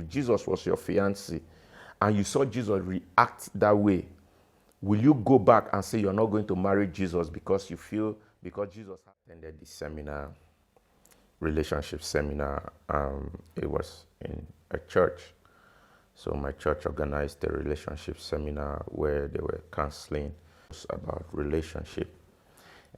If Jesus was your fiancé and you saw Jesus react that way, will you go back and say you're not going to marry Jesus because you feel, because Jesus attended the seminar, relationship seminar? It was in a church. So my church organized a relationship seminar where they were counseling about relationship.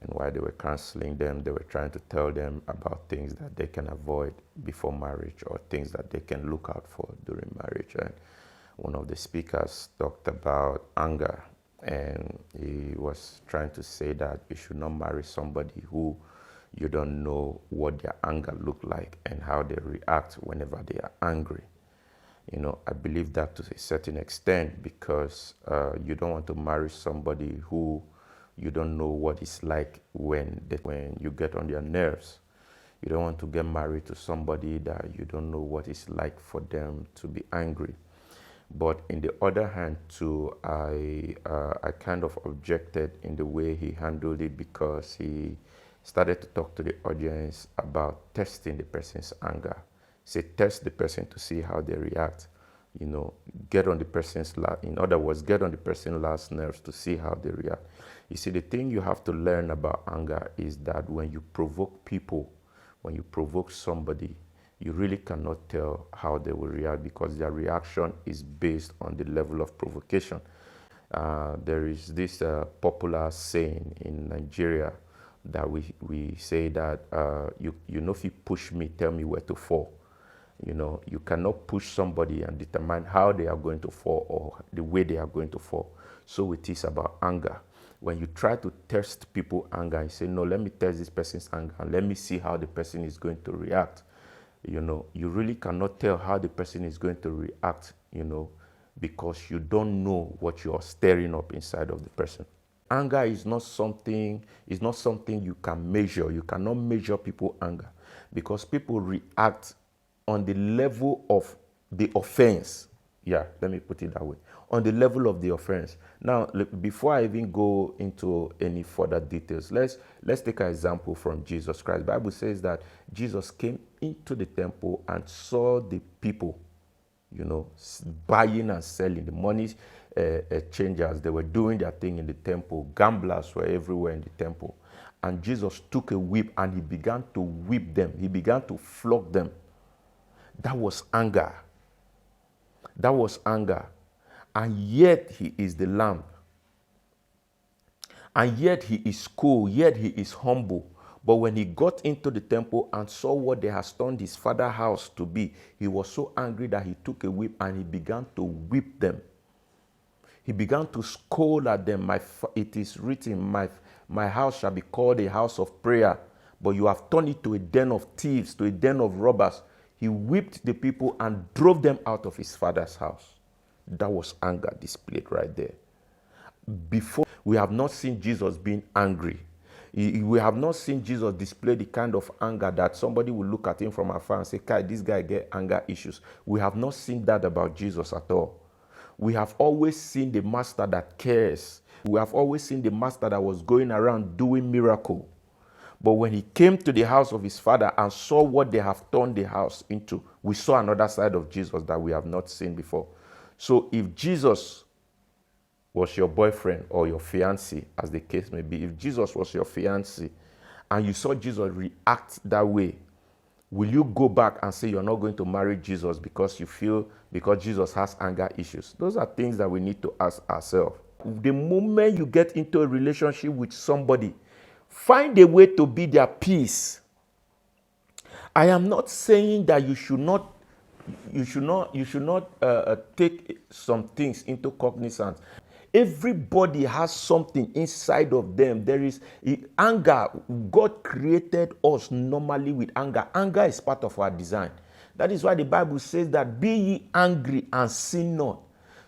And while they were counseling them, they were trying to tell them about things that they can avoid before marriage or things that they can look out for during marriage. And one of the speakers talked about anger. And he was trying to say that you should not marry somebody who you don't know what their anger look like and how they react whenever they are angry. You know, I believe that to a certain extent because you don't want to marry somebody who you don't know what it's like when you get on their nerves. You don't want to get married to somebody that you don't know what it's like for them to be angry. But in the other hand, too, I kind of objected in the way he handled it because he started to talk to the audience about testing the person's anger. Say, test the person to see how they react. You know, get on the person's in other words, get on the person's last nerves to see how they react. You see, the thing you have to learn about anger is that when you provoke people, when you provoke somebody, you really cannot tell how they will react because their reaction is based on the level of provocation. There is this popular saying in Nigeria that we say that, you know, if you push me, tell me where to fall. You know, you cannot push somebody and determine how they are going to fall or the way they are going to fall. So it is about anger. When you try to test people's anger and say, no, let me test this person's anger and let me see how the person is going to react, you know, you really cannot tell how the person is going to react, you know, because you don't know what you're stirring up inside of the person. Anger is not something you can measure. You cannot measure people's anger because people react on the level of the offense. Yeah, let me put it that way. On the level of the offense. Now, before I even go into any further details, let's take an example from Jesus Christ. The Bible says that Jesus came into the temple and saw the people, you know, buying and selling. The money changers, they were doing their thing in the temple. Gamblers were everywhere in the temple. And Jesus took a whip and he began to whip them. He began to flog them. That was anger. That was anger. And yet he is the Lamb. And yet he is cool. Yet he is humble. But when he got into the temple and saw what they had turned his father's house to be, he was so angry that he took a whip and he began to whip them. He began to scold at them. It is written, my house shall be called a house of prayer, but you have turned it to a den of thieves, to a den of robbers. He whipped the people and drove them out of his father's house. That was anger displayed right there. Before, we have not seen Jesus being angry. We have not seen Jesus display the kind of anger that somebody will look at him from afar and say, Kai, this guy get anger issues. We have not seen that about Jesus at all. We have always seen the master that cares. We have always seen the master that was going around doing miracles. But when he came to the house of his father and saw what they have turned the house into, we saw another side of Jesus that we have not seen before. So if Jesus was your boyfriend or your fiancé, as the case may be, if Jesus was your fiancé and you saw Jesus react that way, will you go back and say you're not going to marry Jesus because Jesus has anger issues? Those are things that we need to ask ourselves. The moment you get into a relationship with somebody, find a way to be their peace. I am not saying that you should not take some things into cognizance. Everybody has something inside of them. There is anger. God created us normally with anger. Anger is part of our design. That is why the Bible says that be ye angry and sin not.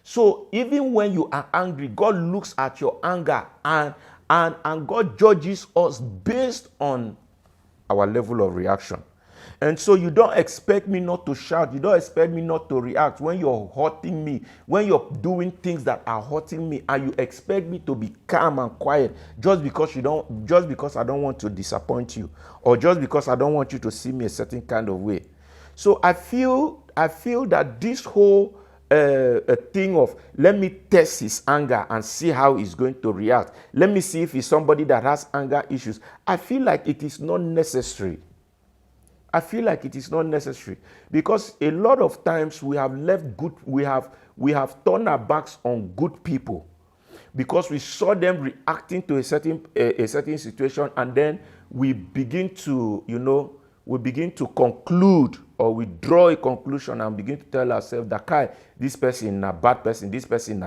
So even when you are angry, God looks at your anger and God judges us based on our level of reaction. And so you don't expect me not to shout. You don't expect me not to react when you're hurting me, when you're doing things that are hurting me, and you expect me to be calm and quiet just because I don't want to disappoint you, or just because I don't want you to see me a certain kind of way. So I feel that this whole thing of let me test his anger and see how he's going to react. Let me see if he's somebody that has anger issues. I feel like it is not necessary. I feel like it is not necessary because a lot of times we have left good, we have turned our backs on good people because we saw them reacting to a certain situation, and then we begin to, conclude, or we draw a conclusion and begin to tell ourselves that this person a bad person, this person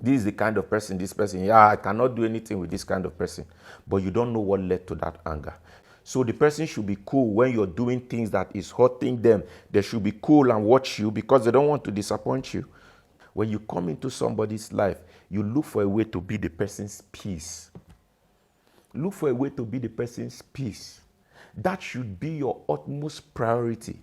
this is the kind of person, this person, I cannot do anything with this kind of person. But you don't know what led to that anger. So the person should be cool when you're doing things that is hurting them. They should be cool and watch you because they don't want to disappoint you. When you come into somebody's life, you look for a way to be the person's peace. Look for a way to be the person's peace. That should be your utmost priority.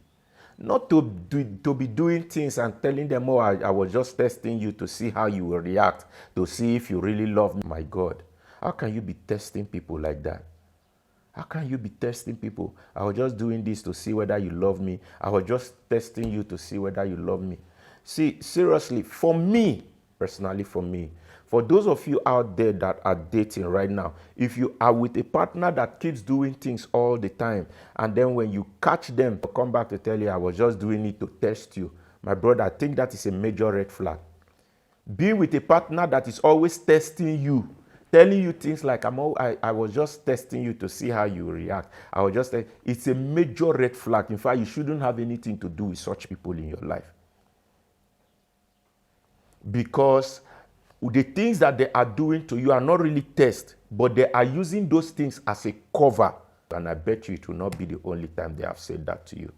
Not to be doing things and telling them, I was just testing you to see how you will react, to see if you really love me. My God, how can you be testing people like that? How can you be testing people? I was just doing this to see whether you love me. I was just testing you to see whether you love me. See, seriously, for me, personally for me, for those of you out there that are dating right now, if you are with a partner that keeps doing things all the time, and then when you catch them, come back to tell you, I was just doing it to test you, my brother, I think that is a major red flag. Be with a partner that is always testing you, telling you things like, I was just testing you to see how you react. It's a major red flag. In fact, you shouldn't have anything to do with such people in your life. Because the things that they are doing to you are not really tests, but they are using those things as a cover. And I bet you it will not be the only time they have said that to you.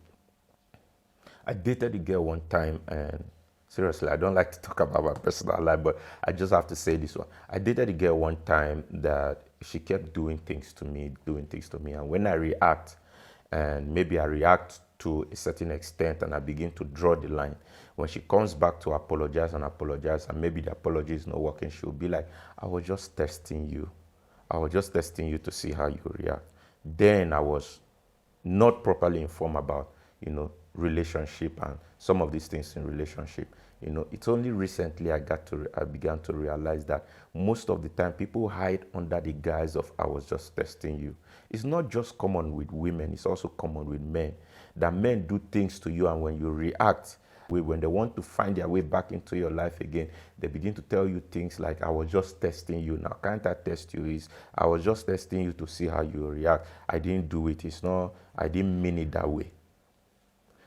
I dated a girl one time, and seriously, I don't like to talk about my personal life, but I just have to say this one. I dated a girl one time that she kept doing things to me. And when I react, and maybe I react to a certain extent and I begin to draw the line, when she comes back to apologize, and maybe the apology is not working, she'll be like, I was just testing you. I was just testing you to see how you react. Then I was not properly informed about, relationship and some of these things in relationship. It's only recently I began to realize that most of the time people hide under the guise of I was just testing you. It's not just common with women, it's also common with men. That men do things to you, and when you react, when they want to find their way back into your life again, they begin to tell you things like, I was just testing you. Now, can't I test you? I was just testing you to see how you react. I didn't do it. I didn't mean it that way.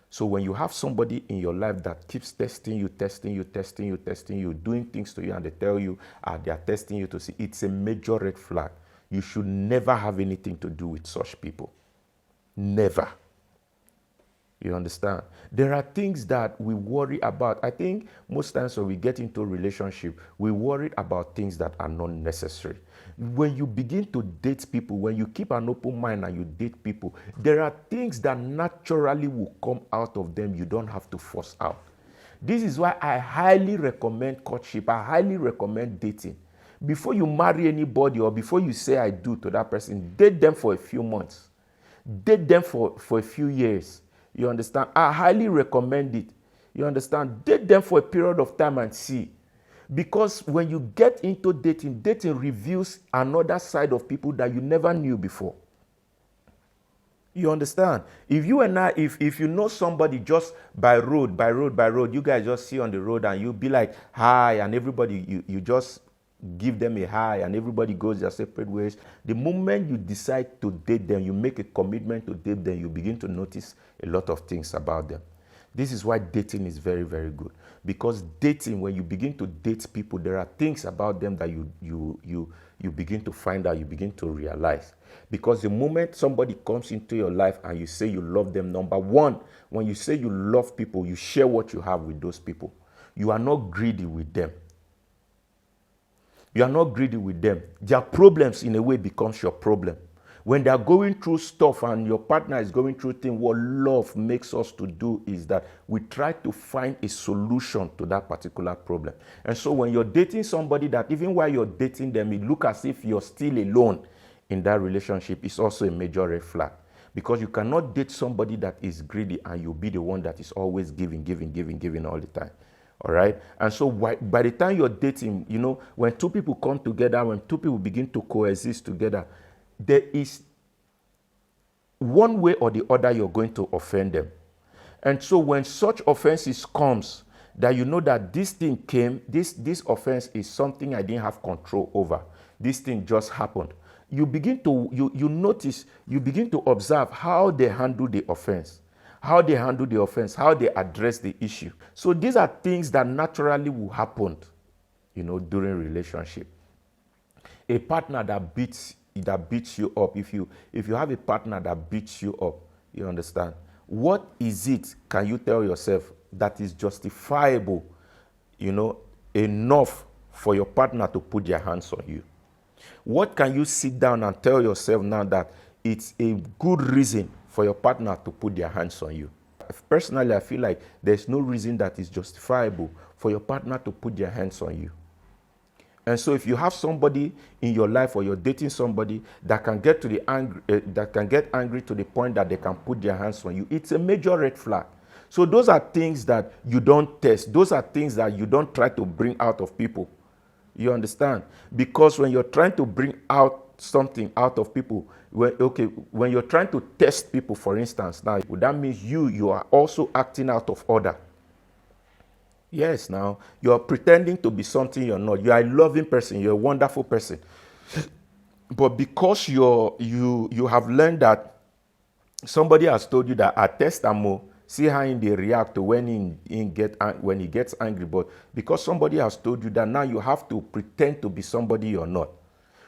So when you have somebody in your life that keeps testing you, doing things to you, and they tell you they are testing you to see, it's a major red flag. You should never have anything to do with such people. Never. You understand? There are things that we worry about. I think most times when we get into a relationship, we worry about things that are not necessary. When you begin to date people, when you keep an open mind and you date people, there are things that naturally will come out of them. You don't have to force out. This is why I highly recommend courtship. I highly recommend dating. Before you marry anybody or before you say I do to that person, date them for a few months. Date them for a few years. You understand? I highly recommend it. You understand? Date them for a period of time and see. Because when you get into dating reveals another side of people that you never knew before. You understand? If you and I, if you know somebody just by road, you guys just see on the road and you be like, hi, and everybody, you just give them a hi and everybody goes their separate ways. The moment you decide to date them, you make a commitment to date them, you begin to notice a lot of things about them. This is why dating is very, very good. Because dating, when you begin to date people, there are things about them that you begin to find out, you begin to realize. Because the moment somebody comes into your life and you say you love them, number one, when you say you love people, you share what you have with those people. You are not greedy with them. You are not greedy with them. Their problems, in a way, becomes your problem. When they are going through stuff and your partner is going through things, what love makes us to do is that we try to find a solution to that particular problem. And so when you're dating somebody that even while you're dating them, it looks as if you're still alone in that relationship, it's also a major red flag. Because you cannot date somebody that is greedy and you'll be the one that is always giving all the time. All right. And so by the time you're dating, when two people come together, when two people begin to coexist together, there is one way or the other you're going to offend them. And so when such offenses comes, that you know that this thing came, this offense is something I didn't have control over. This thing just happened. You begin to you notice, you begin to observe how they handle the offense, how they address the issue. So these are things that naturally will happen, during relationship. A partner that beats you up, if you have a partner that beats you up, you understand, what is it, can you tell yourself, that is justifiable, enough for your partner to put their hands on you? What can you sit down and tell yourself now that it's a good reason for your partner to put their hands on you? Personally, I feel like there's no reason that is justifiable for your partner to put their hands on you. And so if you have somebody in your life, or you're dating somebody that can get angry to the point that they can put their hands on you, it's a major red flag. So those are things that you don't test. Those are things that you don't try to bring out of people. You understand? Because when you're trying to bring out something out of people, when you're trying to test people, for instance, now that means you are also acting out of order. Yes, now you're pretending to be something you're not. You are a loving person. You're a wonderful person. But because you have learned that somebody has told you that at test Amo, see how they react to when he gets angry. But because somebody has told you that, now you have to pretend to be somebody you're not.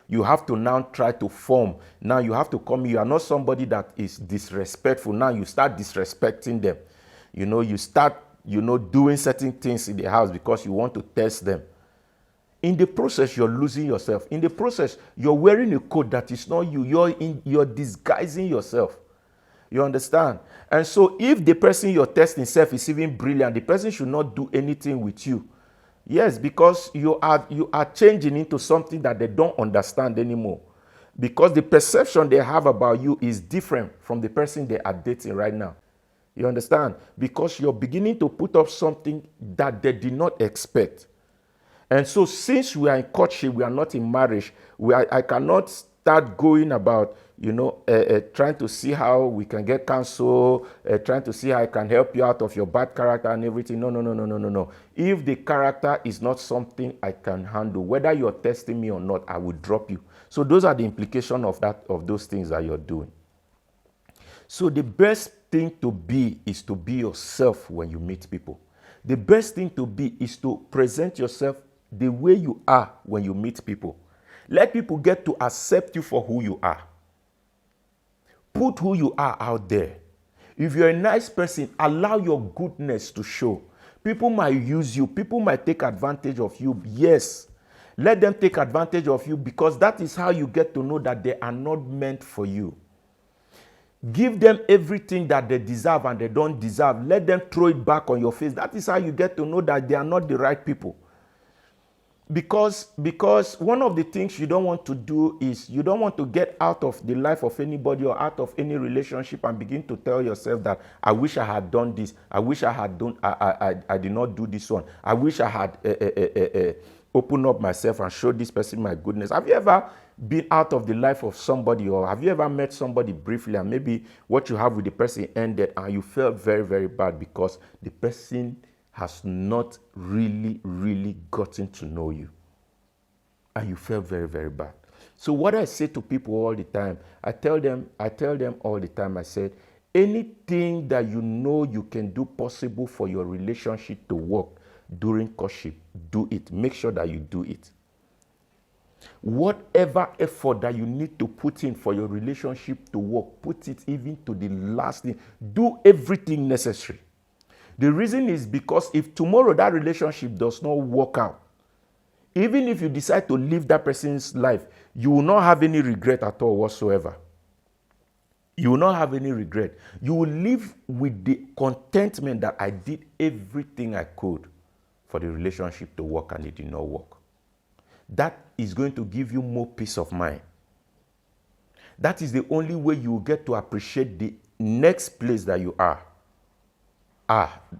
You have to now try to form. Now you have to come. You are not somebody that is disrespectful. Now you start disrespecting them. You start doing certain things in the house because you want to test them. In the process, you're losing yourself. In the process, you're wearing a coat that is not you. You're disguising yourself. You understand? And so if the person you're testing self is even brilliant, the person should not do anything with you. Yes, because you are changing into something that they don't understand anymore. Because the perception they have about you is different from the person they are dating right now. You understand? Because you're beginning to put up something that they did not expect. And so since we are in courtship, we are not in marriage, I cannot start going about, trying to see how we can get counsel, trying to see how I can help you out of your bad character and everything. No. If the character is not something I can handle, whether you're testing me or not, I will drop you. So those are the implications of those things that you're doing. So the best thing to be is to be yourself when you meet people. The best thing to be is to present yourself the way you are when you meet people. Let people get to accept you for who you are. Put who you are out there. If you're a nice person, allow your goodness to show. People might use you. People might take advantage of you. Yes. Let them take advantage of you, because that is how you get to know that they are not meant for you. Give them everything that they deserve and they don't deserve. Let them throw it back on your face. That is how you get to know that they are not the right people. Because one of the things you don't want to do is you don't want to get out of the life of anybody or out of any relationship and begin to tell yourself that I wish I had done this. I wish I had done. I did not do this one. I wish I had opened up myself and showed this person my goodness. Have you ever been out of the life of somebody, or have you ever met somebody briefly and maybe what you have with the person ended and you felt very, very bad because the person has not really gotten to know you and you felt very, very bad? So what I say to people all the time, I tell them all the time, I said, anything that you know you can do possible for your relationship to work during courtship, do it. Make sure that you do it. Whatever effort that you need to put in for your relationship to work, put it even to the last thing. Do everything necessary. The reason is because if tomorrow that relationship does not work out, even if you decide to live that person's life, you will not have any regret at all whatsoever. You will not have any regret. You will live with the contentment that I did everything I could for the relationship to work and it did not work. That is going to give you more peace of mind. That is the only way you will get to appreciate the next place that you are.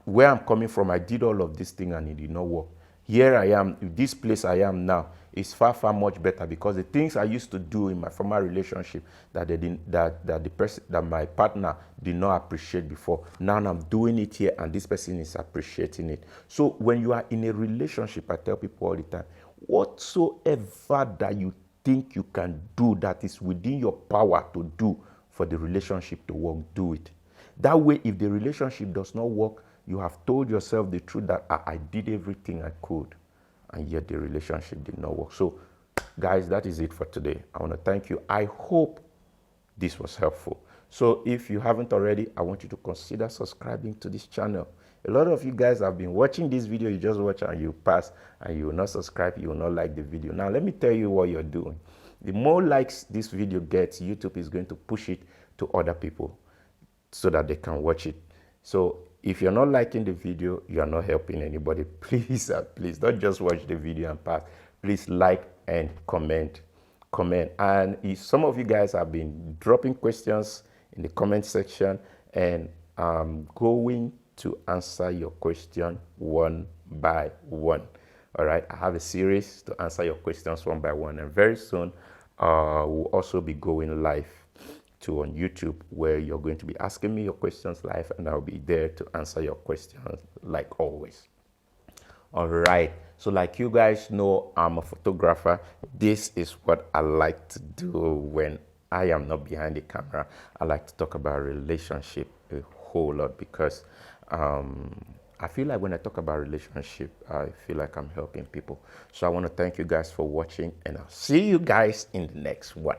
Where I'm coming from, I did all of this thing and it did not work. Here I am, this place I am now is far, far much better, because the things I used to do in my former relationship that they didn't, that the person, that my partner did not appreciate before, now I'm doing it here and this person is appreciating it. So when you are in a relationship, I tell people all the time, whatsoever that you think you can do that is within your power to do for the relationship to work, do it. That way, if the relationship does not work, you have told yourself the truth that I did everything I could, and yet the relationship did not work. So, guys, that is it for today. I want to thank you. I hope this was helpful. So if you haven't already, I want you to consider subscribing to this channel. A lot of you guys have been watching this video, you just watch and you pass, and you will not subscribe, you will not like the video. Now, let me tell you what you're doing. The more likes this video gets, YouTube is going to push it to other people so that they can watch it. So if you're not liking the video, you are not helping anybody. Please, please don't just watch the video and pass. Please like and comment. And if some of you guys have been dropping questions in the comment section, and I'm going to answer your question one by one. All right, I have a series to answer your questions one by one, and very soon we'll also be going live on YouTube, where you're going to be asking me your questions live, and I'll be there to answer your questions like always. All right, so like you guys know, I'm a photographer. This is what I like to do when I am not behind the camera. I like to talk about relationship a whole lot, because I feel like when I talk about relationship, I feel like I'm helping people. So I want to thank you guys for watching, and I'll see you guys in the next one.